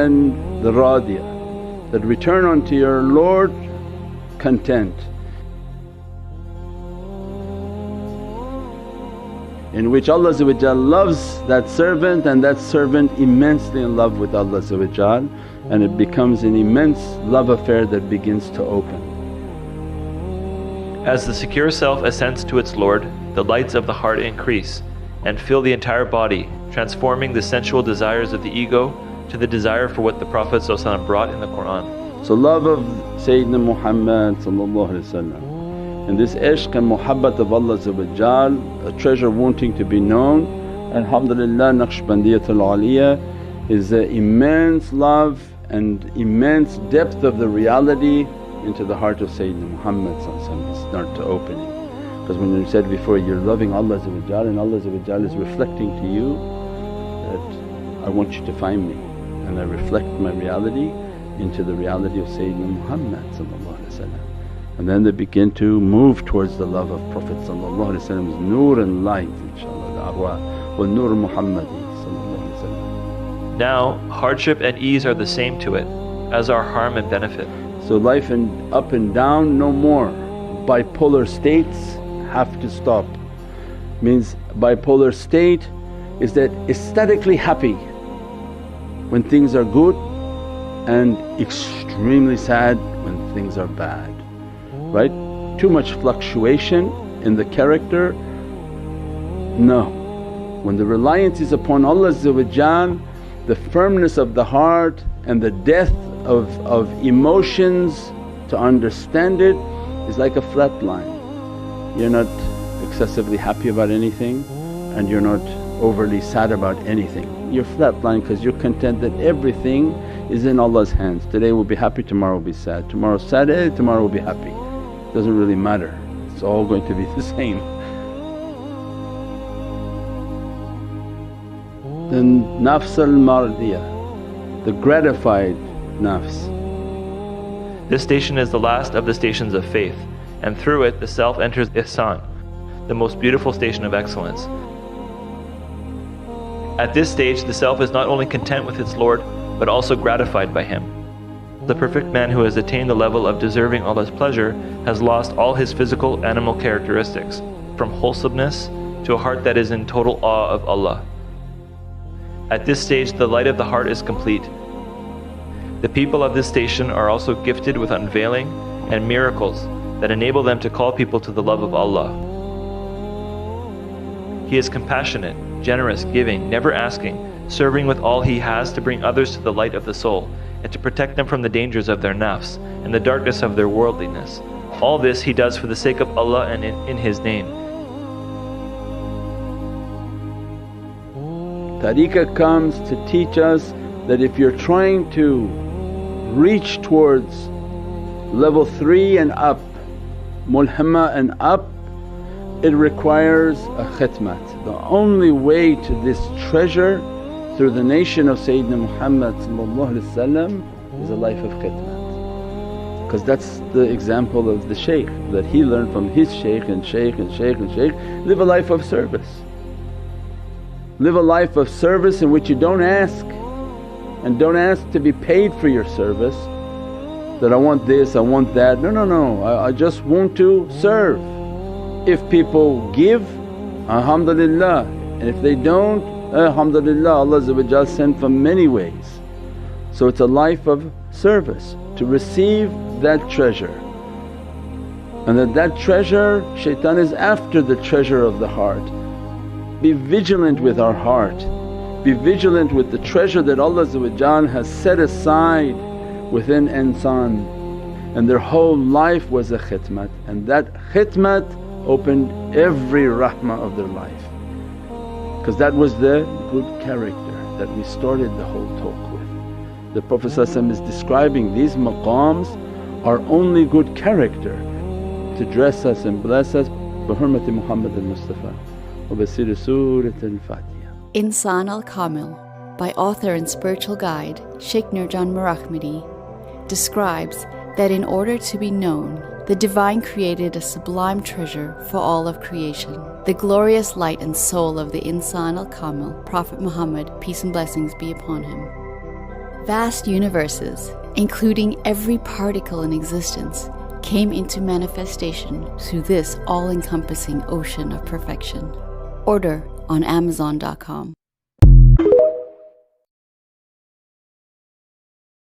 then the Radiya, that return unto your Lord content, in which Allah loves that servant and that servant immensely in love with Allah, and it becomes an immense love affair that begins to open. As the secure self ascends to its Lord, the lights of the heart increase and fill the entire body, transforming the sensual desires of the ego to the desire for what the Prophet ﷺ brought in the Qur'an. So love of Sayyidina Muhammad and this ishq and muhabbat of Allah, a treasure wanting to be known. Alhamdulillah, Naqshbandiyatul Aliyah is an immense love and immense depth of the reality into the heart of Sayyidina Muhammad start to opening. Because when you said before, you're loving Allah and Allah is reflecting to you that, I want you to find me, and I reflect my reality into the reality of Sayyidina Muhammad. And then they begin to move towards the love of Prophet's nur and light, inshaAllah, the arwah wa nur Muhammadi. Now hardship and ease are the same to it, as are harm and benefit. So life and up and down no more. Bipolar states have to stop. Means bipolar state is that aesthetically happy when things are good and extremely sad when things are bad, right? Too much fluctuation in the character, no. When the reliance is upon Allah, the firmness of the heart and the depth of emotions to understand it is like a flat line. You're not excessively happy about anything and you're not overly sad about anything. You're flat line because you're content that everything is in Allah's hands. Today we'll be happy, tomorrow we'll be sad, tomorrow's sad, tomorrow we'll be happy. Doesn't really matter, it's all going to be the same. Then nafs al-mardiyah, the gratified nafs. This station is the last of the stations of faith, and through it the self enters ihsan, the most beautiful station of excellence. At this stage the self is not only content with its Lord but also gratified by Him. The perfect man who has attained the level of deserving Allah's pleasure has lost all his physical animal characteristics, from wholesomeness to a heart that is in total awe of Allah. At this stage the light of the heart is complete. The people of this station are also gifted with unveiling and miracles that enable them to call people to the love of Allah. He is compassionate, generous, giving, never asking, serving with all he has to bring others to the light of the soul and to protect them from the dangers of their nafs and the darkness of their worldliness. All this he does for the sake of Allah and in His name. Tariqah comes to teach us that if you're trying to reach towards level 3 and up, mulhamma and up, it requires a khidmat. The only way to this treasure through the nation of Sayyidina Muhammad is a life of khidmat. Because that's the example of the shaykh that he learned from his shaykh and shaykh and shaykh and shaykh. Live a life of service. Live a life of service in which you don't ask, and don't ask to be paid for your service, that I want this, I want that. No, I just want to serve. If people give, alhamdulillah, and if they don't, alhamdulillah, Allah sent from many ways. So it's a life of service to receive that treasure, and that treasure, shaitan is after the treasure of the heart. Be vigilant with our heart, be vigilant with the treasure that Allah has set aside within insan, and their whole life was a khidmat, and that khidmat opened every rahmah of their life. Because that was the good character that we started the whole talk with. The Prophet is describing these maqams are only good character to dress us and bless us bi hurmati Muhammad al-Mustafa wa bi sirri Surat al-Fatiha. Insan al-Kamil by author and spiritual guide Shaykh Nurjan Mirahmadi describes that in order to be known, the Divine created a sublime treasure for all of creation, the glorious light and soul of the Insan al-Kamil, Prophet Muhammad, peace and blessings be upon him. Vast universes, including every particle in existence, came into manifestation through this all-encompassing ocean of perfection. Order on Amazon.com.